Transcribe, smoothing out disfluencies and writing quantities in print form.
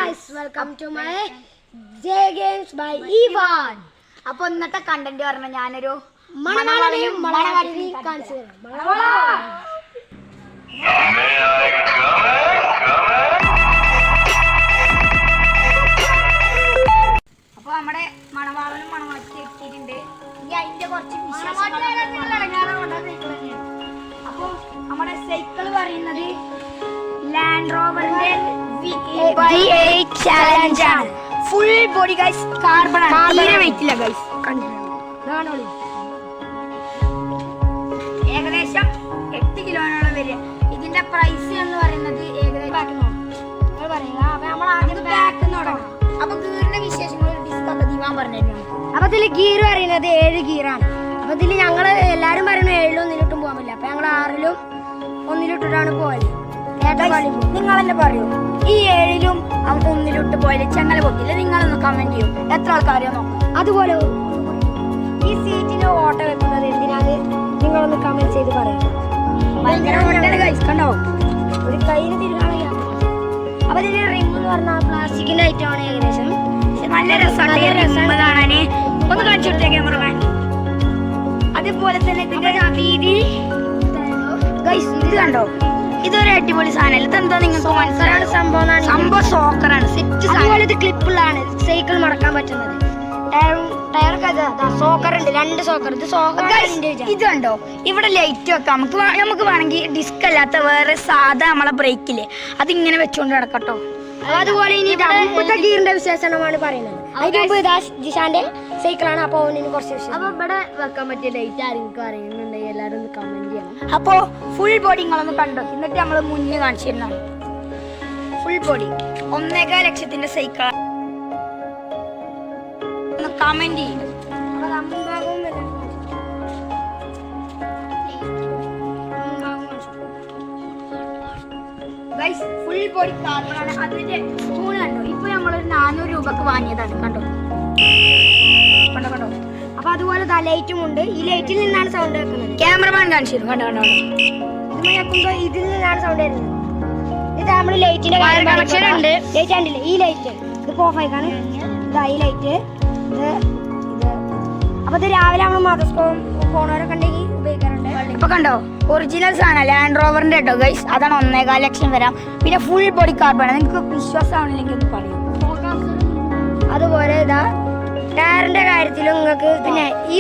guys, welcome to my J Games by Ivan. അപ്പോൾ ഇന്നത്തെ content പറഞ്ഞാൽ ഞാനൊരു മണവാളനെയും മണവാട്ടിനെയും കാണിച്ചു തരാം. അപ്പോൾ നമ്മുടെ മണവാളനും മണവാട്ടി എത്തിയിട്ടുണ്ട്. ഇനി അതിന്റെ കുറച്ച് അപ്പോൾ നമ്മുടെ സൈക്കിൾ പറയുന്നത് ലാൻഡ് റോവറിന്റെ V8 ചാലഞ്ച് ആണ്. ഫുൾ ബോഡി ഗൈസ് കാർബൺ ആണ്, തീരെ വെയിറ്റ് ഇല്ല ഗൈസ്. ഏകദേശം 8 കിലോനോളം വരിക. ഇതിന്റെ പ്രൈസ് എന്ന് പറയുന്നത് ഏകദേശം അപ്പൊ ഗീറിന്റെ വിശേഷങ്ങൾ ഡിസ്കസ് ദിവാൻ പറഞ്ഞിരുന്നു. അപ്പൊ ഇതില് ഗീർ പറയുന്നത് 7 ഗീറാണ്. അപ്പൊ ഇതില് ഞങ്ങള് എല്ലാരും പറയുന്നത് 7 ഒന്നിലിട്ടും പോകാൻ പറ്റില്ല. അപ്പൊ ഞങ്ങൾ 6 ഒന്നിലിട്ടിട്ടാണ് പോയത്. നിങ്ങൾ തന്നെ പറയൂ, ഈ 7 ഒന്നിലിട്ട് പോയത് ചെങ്ങല പൊട്ടില്ല. നിങ്ങളൊന്ന് കമന്റ് ചെയ്യൂ, എത്ര ആൾക്കാരെയോ നോക്കാം. അതുപോലെ ഈ സീറ്റിന് ഓട്ട വെക്കുന്നത് എന്തിനാണ് നിങ്ങളൊന്ന് കമന്റ് ചെയ്ത് പറയാം. ഭയങ്കര ഓട്ടയാണ് കഴിക്കണ്ടോ, ഒരു കയ്യിന് തിരികാണ്. അപ്പൊ ഇതിന്റെ റിംഗ് എന്ന് പറഞ്ഞാൽ പ്ലാസ്റ്റിക്കിന്റെ ഐറ്റം ആണ്. ഏകദേശം നല്ല രസമാണ്. ഒന്ന് കാണിച്ചു കൊടുത്തേ ക്യാമറമാൻ. അതുപോലെ തന്നെ ഇതിന്റെ വീതി ഗൈസ്, ഇത് കണ്ടോ, ഇതൊരു അടിപൊളി സാധനം. ഇതെന്താ നിങ്ങൾക്ക് മനസ്സിലാണ്? സംഭവം സോക്കറാണ്. സെറ്റ് അതുപോലെ ഇത് ക്ലിപ്പുള്ളതാണ്. സൈക്കിൾ മടക്കാൻ പറ്റുന്നത്. സോക്കർ ഉണ്ട്, 2 സോക്കർ. ഇത് സോക്കർ. ഇത് കണ്ടോ, ഇവിടെ ലൈറ്റ് വെക്കാം. നമുക്ക് വേണമെങ്കിൽ ഡിസ്ക് അല്ലാത്ത വേറെ സാധാ നമ്മളെ ബ്രേക്കില്ലേ, അതിങ്ങനെ വെച്ചുകൊണ്ട് കിടക്കട്ടോ. അതുപോലെ ഇനി ഗീറിന്റെ വിശേഷമാണ് പറയുന്നത്. അതിന് മുമ്പ് ജിഷാന്റെ സൈക്കിളാണ്. അപ്പൊ അവന് കുറച്ച് വിശേഷം. അപ്പൊ ഇവിടെ വെക്കാൻ പറ്റിയ ലൈറ്റ് ആരെങ്കിലും അറിയുന്നുണ്ടെങ്കിൽ എല്ലാവരും ഒന്ന് കമന്റ് ചെയ്യണം. അപ്പോ ഫുൾ ബോഡി നിങ്ങളൊന്ന് കണ്ടോ, എന്നിട്ട് നമ്മൾ മുന്നേ കാണിച്ചിരുന്നാണ്. ഫുൾ ബോഡി 1.5 ലക്ഷത്തിന്റെ സൈക്കിൾ. ഒന്ന് കമന്റ് ചെയ്യും. ഫുൾ ബോഡി കാർബണാണ്. അതിന്റെ സ്പൂൺ കണ്ടോ, ഇപ്പൊ നമ്മളൊരു 400 രൂപക്ക് വാങ്ങിയതാണ്. കണ്ടോ കണ്ടോ കണ്ടോ. അപ്പൊ അതുപോലെ ലൈറ്റും ഉണ്ട്. ഈ ലൈറ്റിൽ നിന്നാണ് സൗണ്ട് വെക്കുന്നത്. ക്യാമറമാൻ കാണിച്ചിരുന്നു. കണ്ടോ കണ്ടോ, ഇതിൽ നിന്നാണ് സൗണ്ട് വരുന്നത്. ഇത് നമ്മള് ലൈറ്റിന്റെ കണക്ഷൻ ഉണ്ട്. ലൈറ്റ് കണ്ടില്ലേ, ഈ ലൈറ്റ് ഇത് ഓഫ് ആയിക്കാണ്. ഇതാ ഈ ലൈറ്റ്. ഇത് അപ്പൊ ഇത് രാവിലെ നമ്മൾ മതസ്കോം പോണവരൊക്കെ ഉണ്ടെങ്കിൽ ഉപയോഗിക്കാറുണ്ട്. ഇപ്പൊ കണ്ടോ, ഒറിജിനൽ സാധനം ലാൻഡ് റോവറിന്റെ കേട്ടോ ഗൈസ്. അതാണ് 1.25 ലക്ഷം വരാം. പിന്നെ ഫുൾ ബോഡി കാർബൺ. നിങ്ങൾക്ക് വിശ്വാസമാണെന്നെങ്കിൽ ഒന്ന് പറയും. അതുപോലെ ഇതാ ടയറിന്റെ കാര്യത്തിലും നിങ്ങൾക്ക് പിന്നെ ഈ